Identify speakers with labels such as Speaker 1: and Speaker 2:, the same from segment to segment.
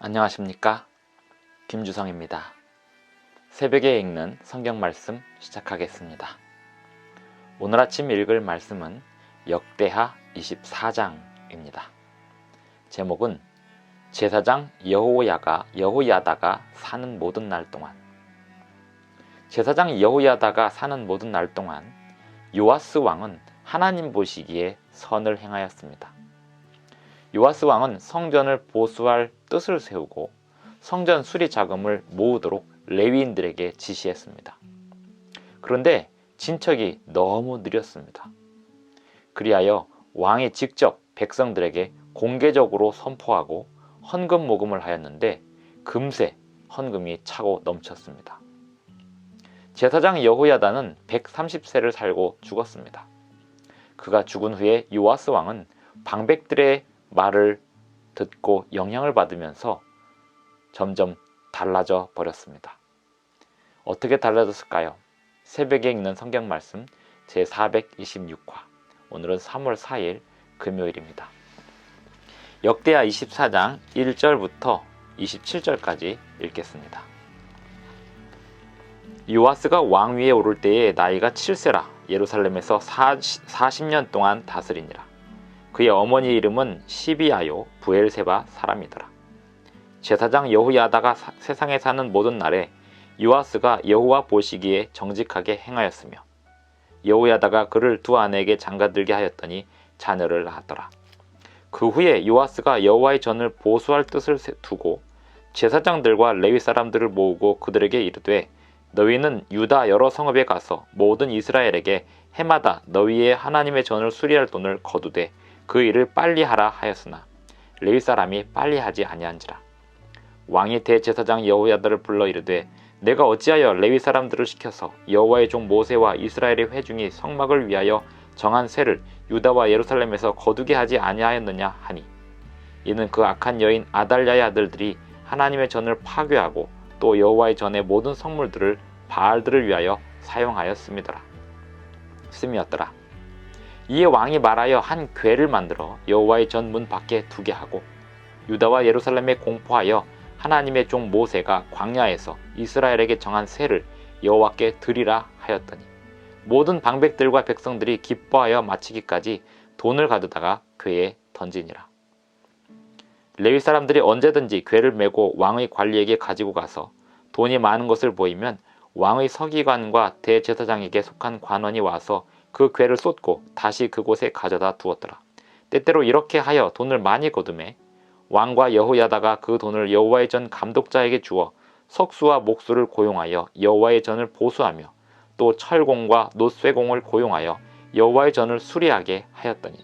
Speaker 1: 안녕하십니까? 김주성입니다. 새벽에 읽는 성경 말씀 시작하겠습니다. 오늘 아침 읽을 말씀은 역대하 24장입니다. 제목은 제사장 여호야다가 사는 모든 날 동안. 제사장 여호야다가 사는 모든 날 동안 요아스 왕은 하나님 보시기에 선을 행하였습니다. 요아스 왕은 성전을 보수할 뜻을 세우고 성전 수리 자금을 모으도록 레위인들에게 지시했습니다. 그런데 진척이 너무 느렸습니다. 그리하여 왕이 직접 백성들에게 공개적으로 선포하고 헌금 모금을 하였는데 금세 헌금이 차고 넘쳤습니다. 제사장 여호야다는 130세를 살고 죽었습니다. 그가 죽은 후에 요아스 왕은 방백들의 말을 듣고 영향을 받으면서 점점 달라져 버렸습니다. 어떻게 달라졌을까요? 새벽에 읽는 성경 말씀 제426화. 오늘은 3월 4일 금요일입니다. 역대하 24장 1절부터 27절까지 읽겠습니다. 요아스가 왕위에 오를 때에 나이가 7세라 예루살렘에서 40년 동안 다스리니라. 그의 어머니 이름은 시비아요 부엘세바 사람이더라. 제사장 여호야다가 세상에 사는 모든 날에 요아스가 여호와 보시기에 정직하게 행하였으며 여호야다가 그를 두 아내에게 장가들게 하였더니 자녀를 낳았더라. 그 후에 요아스가 여호와의 전을 보수할 뜻을 두고 제사장들과 레위 사람들을 모으고 그들에게 이르되 너희는 유다 여러 성읍에 가서 모든 이스라엘에게 해마다 너희의 하나님의 전을 수리할 돈을 거두되 그 일을 빨리 하라 하였으나 레위 사람이 빨리 하지 아니한지라. 왕이 대제사장 여호야다를 불러 이르되 내가 어찌하여 레위 사람들을 시켜서 여호와의 종 모세와 이스라엘의 회중이 성막을 위하여 정한 세를 유다와 예루살렘에서 거두게 하지 아니하였느냐 하니 이는 그 악한 여인 아달랴의 아들들이 하나님의 전을 파괴하고 또 여호와의 전의 모든 성물들을 바알들을 위하여 사용하였음이더라. 이에 왕이 말하여 한 궤를 만들어 여호와의 전 문 밖에 두게 하고 유다와 예루살렘에 공포하여 하나님의 종 모세가 광야에서 이스라엘에게 정한 세를 여호와께 드리라 하였더니 모든 방백들과 백성들이 기뻐하여 마치기까지 돈을 가져다가 궤에 던지니라. 레위 사람들이 언제든지 궤를 메고 왕의 관리에게 가지고 가서 돈이 많은 것을 보이면 왕의 서기관과 대제사장에게 속한 관원이 와서 그 궤를 쏟고 다시 그곳에 가져다 두었더라. 때때로 이렇게 하여 돈을 많이 거두매 왕과 여호야다가 그 돈을 여호와의 전 감독자에게 주어 석수와 목수를 고용하여 여호와의 전을 보수하며 또 철공과 놋쇠공을 고용하여 여호와의 전을 수리하게 하였더니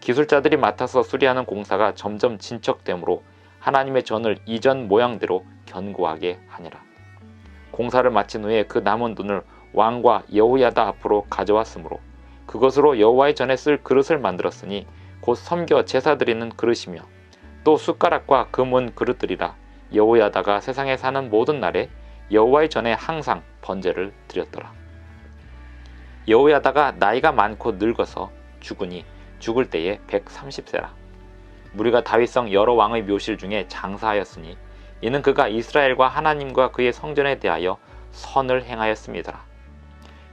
Speaker 1: 기술자들이 맡아서 수리하는 공사가 점점 진척되므로 하나님의 전을 이전 모양대로 견고하게 하니라. 공사를 마친 후에 그 남은 돈을 왕과 여호야다 앞으로 가져왔으므로 그것으로 여호와의 전에 쓸 그릇을 만들었으니 곧 섬겨 제사 드리는 그릇이며 또 숟가락과 금은 그릇들이라. 여호야다가 세상에 사는 모든 날에 여호와의 전에 항상 번제를 드렸더라. 여호야다가 나이가 많고 늙어서 죽으니 죽을 때에 130세라. 무리가 다윗성 여러 왕의 묘실 중에 장사하였으니 이는 그가 이스라엘과 하나님과 그의 성전에 대하여 선을 행하였습니다.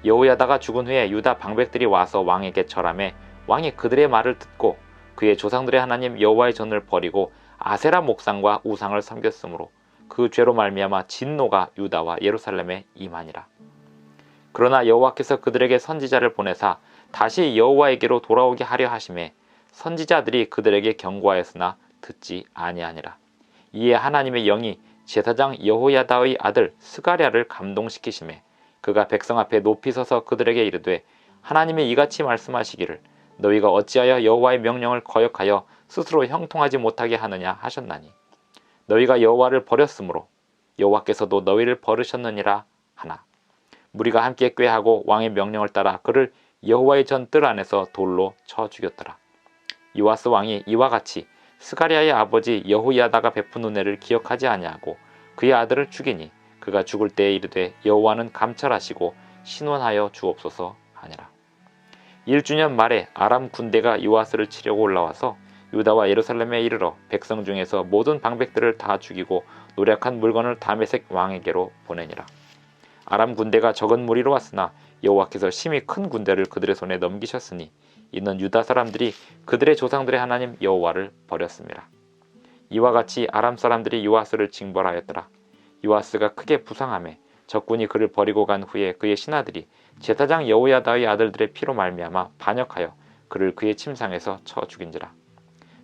Speaker 1: 여호야다가 죽은 후에 유다 방백들이 와서 왕에게 절하매 왕이 그들의 말을 듣고 그의 조상들의 하나님 여호와의 전을 버리고 아세라 목상과 우상을 섬겼으므로 그 죄로 말미암아 진노가 유다와 예루살렘에 임하니라. 그러나 여호와께서 그들에게 선지자를 보내사 다시 여호와에게로 돌아오게 하려 하심에 선지자들이 그들에게 경고하였으나 듣지 아니하니라. 이에 하나님의 영이 제사장 여호야다의 아들 스가랴를 감동시키심에 그가 백성 앞에 높이 서서 그들에게 이르되 하나님이 이같이 말씀하시기를 너희가 어찌하여 여호와의 명령을 거역하여 스스로 형통하지 못하게 하느냐 하셨나니 너희가 여호와를 버렸으므로 여호와께서도 너희를 버리셨느니라 하나 무리가 함께 꾀하고 왕의 명령을 따라 그를 여호와의 전 뜰 안에서 돌로 쳐 죽였더라. 요아스 왕이 이와 같이 스가랴의 아버지 여호야다가 베푼 은혜를 기억하지 아니하고 그의 아들을 죽이니 그가 죽을 때에 이르되 여호와는 감찰하시고 신원하여 주옵소서 하니라. 1주년 말에 아람 군대가 요아스를 치려고 올라와서 유다와 예루살렘에 이르러 백성 중에서 모든 방백들을 다 죽이고 노략한 물건을 다메섹 왕에게로 보내니라. 아람 군대가 적은 무리로 왔으나 여호와께서 심히 큰 군대를 그들의 손에 넘기셨으니 이는 유다 사람들이 그들의 조상들의 하나님 여호와를 버렸습니다. 이와 같이 아람 사람들이 요아스를 징벌하였더라. 요아스가 크게 부상하며 적군이 그를 버리고 간 후에 그의 신하들이 제사장 여호야다의 아들들의 피로 말미암아 반역하여 그를 그의 침상에서 쳐 죽인지라.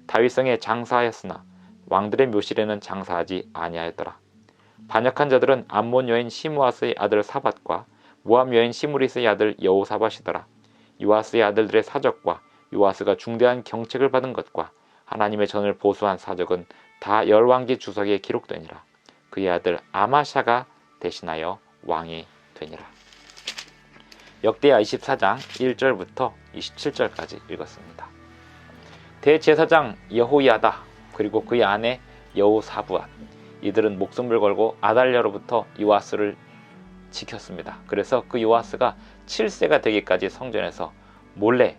Speaker 1: 다윗성에 장사하였으나 왕들의 묘실에는 장사하지 아니하였더라. 반역한 자들은 암몬 여인 시므아스의 아들 사밧과 모압 여인 시므리스의 아들 여호사밧이더라. 요아스의 아들들의 사적과 요아스가 중대한 경책을 받은 것과 하나님의 전을 보수한 사적은 다 열왕기 주석에 기록되니라. 그의 아들 아마샤가 대신하여 왕이 되니라. 역대하 24장 1절부터 27절까지 읽었습니다. 대제사장 여호야다 그리고 그의 아내 여호사부앗 이들은 목숨을 걸고 아달랴로부터 요아스를 지켰습니다. 그래서 그 요아스가 7세가 되기까지 성전에서 몰래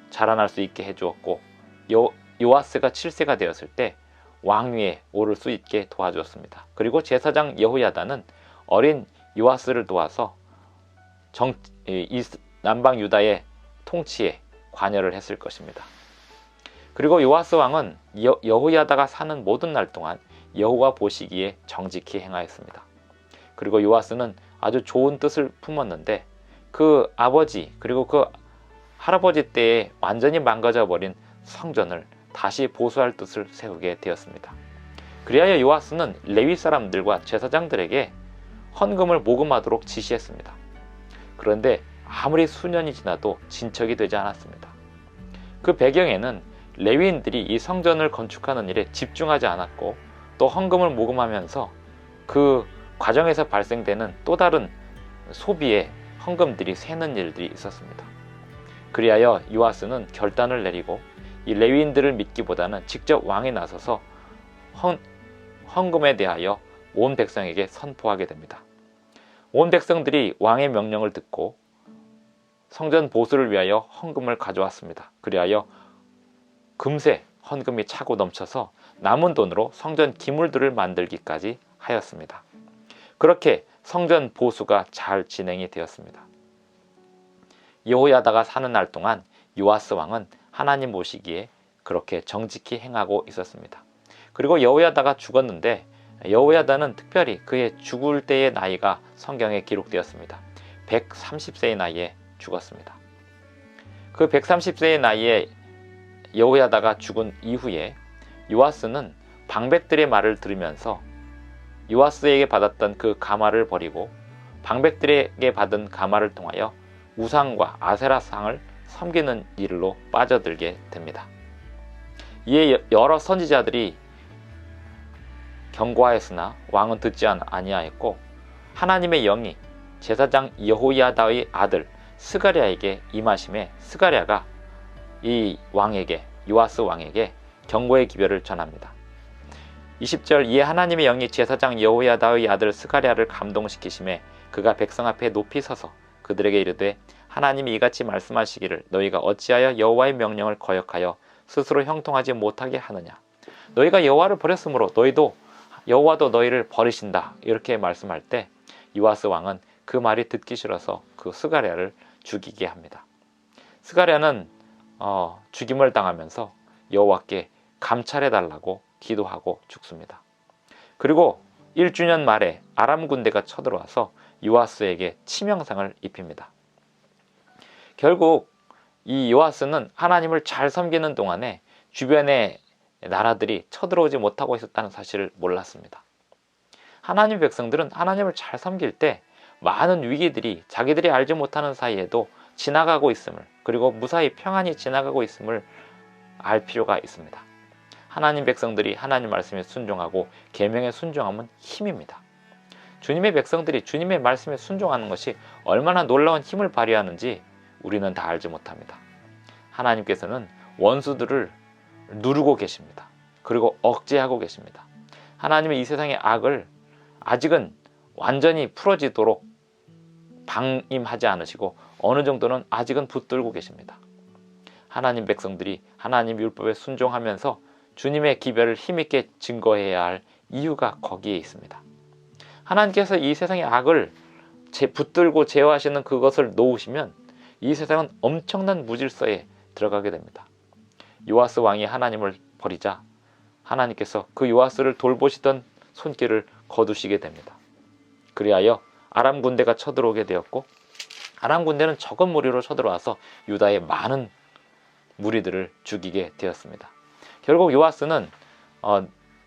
Speaker 1: 자라날 수 있게 해주었고 요아스가 7세가 되었을 때 왕위에 오를 수 있게 도와주었습니다. 그리고 제사장 여호야다는 어린 요아스를 도와서 남방 유다의 통치에 관여를 했을 것입니다. 그리고 요아스 왕은 여호야다가 사는 모든 날 동안 여호와 보시기에 정직히 행하였습니다. 그리고 요아스는 아주 좋은 뜻을 품었는데 그 아버지 그리고 그 할아버지 때에 완전히 망가져버린 성전을 다시 보수할 뜻을 세우게 되었습니다. 그리하여 요아스는 레위 사람들과 제사장들에게 헌금을 모금하도록 지시했습니다. 그런데 아무리 수년이 지나도 진척이 되지 않았습니다. 그 배경에는 레위인들이 이 성전을 건축하는 일에 집중하지 않았고 또 헌금을 모금하면서 그 과정에서 발생되는 또 다른 소비에 헌금들이 새는 일들이 있었습니다. 그리하여 요아스는 결단을 내리고 이 레위인들을 믿기보다는 직접 왕이 나서서 헌금에 대하여 온 백성에게 선포하게 됩니다. 온 백성들이 왕의 명령을 듣고 성전 보수를 위하여 헌금을 가져왔습니다. 그리하여 금세 헌금이 차고 넘쳐서 남은 돈으로 성전 기물들을 만들기까지 하였습니다. 그렇게 성전 보수가 잘 진행이 되었습니다. 여호야다가 사는 날 동안 요아스 왕은 하나님 보시기에 그렇게 정직히 행하고 있었습니다. 그리고 여호야다가 죽었는데 여호야다는 특별히 그의 죽을 때의 나이가 성경에 기록되었습니다. 130세의 나이에 죽었습니다. 그 130세의 나이에 여호야다가 죽은 이후에 요아스는 방백들의 말을 들으면서 요아스에게 받았던 그 가마를 버리고 방백들에게 받은 가마를 통하여 우상과 아세라상을 섬기는 일로 빠져들게 됩니다. 이에 여러 선지자들이 경고하였으나 왕은 듣지 아니하였고 하나님의 영이 제사장 여호야다의 아들 스가랴에게 임하심에 스가랴가 이 왕에게 요아스 왕에게 경고의 기별을 전합니다. 20절 이에 하나님의 영이 제사장 여호야다의 아들 스가랴를 감동시키심에 그가 백성 앞에 높이 서서 그들에게 이르되 하나님이 이같이 말씀하시기를 너희가 어찌하여 여호와의 명령을 거역하여 스스로 형통하지 못하게 하느냐 너희가 여호와를 버렸으므로 여호와도 너희를 버리신다 이렇게 말씀할 때 요아스 왕은 그 말이 듣기 싫어서 그 스가랴를 죽이게 합니다. 스가랴는 죽임을 당하면서 여호와께 감찰해달라고 기도하고 죽습니다. 그리고 1주년 말에 아람 군대가 쳐들어와서 요아스에게 치명상을 입힙니다. 결국 이 요아스는 하나님을 잘 섬기는 동안에 주변의 나라들이 쳐들어오지 못하고 있었다는 사실을 몰랐습니다. 하나님 백성들은 하나님을 잘 섬길 때 많은 위기들이 자기들이 알지 못하는 사이에도 지나가고 있음을 그리고 무사히 평안히 지나가고 있음을 알 필요가 있습니다. 하나님 백성들이 하나님 말씀에 순종하고 계명에 순종하면 힘입니다. 주님의 백성들이 주님의 말씀에 순종하는 것이 얼마나 놀라운 힘을 발휘하는지 우리는 다 알지 못합니다. 하나님께서는 원수들을 누르고 계십니다. 그리고 억제하고 계십니다. 하나님의 이 세상의 악을 아직은 완전히 풀어지도록 방임하지 않으시고 어느 정도는 아직은 붙들고 계십니다. 하나님 백성들이 하나님 율법에 순종하면서 주님의 기별을 힘있게 증거해야 할 이유가 거기에 있습니다. 하나님께서 이 세상의 악을 붙들고 제어하시는 그것을 놓으시면 이 세상은 엄청난 무질서에 들어가게 됩니다. 요아스 왕이 하나님을 버리자 하나님께서 그 요아스를 돌보시던 손길을 거두시게 됩니다. 그리하여 아람 군대가 쳐들어오게 되었고, 아람 군대는 적은 무리로 쳐들어와서 유다의 많은 무리들을 죽이게 되었습니다. 결국 요아스는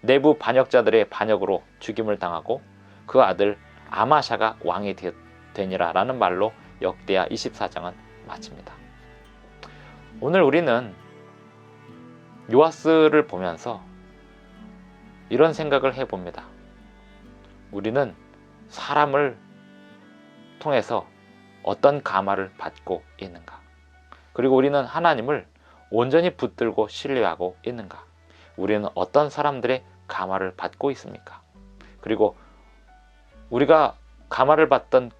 Speaker 1: 내부 반역자들의 반역으로 죽임을 당하고 그 아들 아마샤가 왕이 되니라 라는 말로 역대하 24장은 마칩니다. 오늘 우리는 요아스를 보면서 이런 생각을 해봅니다. 우리는 사람을 통해서 어떤 감화를 받고 있는가? 그리고 우리는 하나님을 온전히 붙들고 신뢰하고 있는가? 우리는 어떤 사람들의 감화를 받고 있습니까? 그리고 우리가 감화를 받던,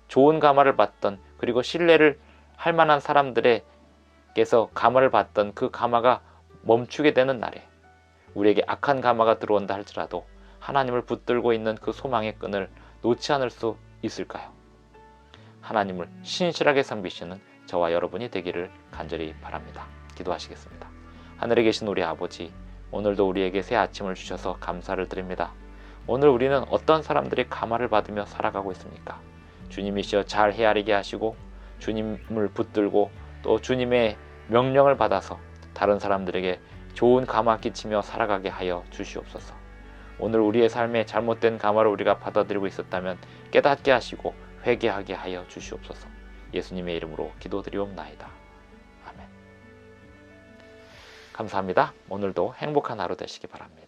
Speaker 1: 좋은 감화를 받던, 그리고 신뢰를 할 만한 사람들에게서 감화를 받던 그 감화가 멈추게 되는 날에 우리에게 악한 감화가 들어온다 할지라도 하나님을 붙들고 있는 그 소망의 끈을 놓지 않을 수 있을까요? 하나님을 신실하게 섬기시는 저와 여러분이 되기를 간절히 바랍니다. 기도하시겠습니다. 하늘에 계신 우리 아버지, 오늘도 우리에게 새 아침을 주셔서 감사를 드립니다. 오늘 우리는 어떤 사람들의 감화를 받으며 살아가고 있습니까? 주님이시여 잘 헤아리게 하시고 주님을 붙들고 또 주님의 명령을 받아서 다른 사람들에게 좋은 감화 끼치며 살아가게 하여 주시옵소서. 오늘 우리의 삶에 잘못된 감화를 우리가 받아들이고 있었다면 깨닫게 하시고 회개하게 하여 주시옵소서. 예수님의 이름으로 기도드리옵나이다. 아멘. 감사합니다. 오늘도 행복한 하루 되시기 바랍니다.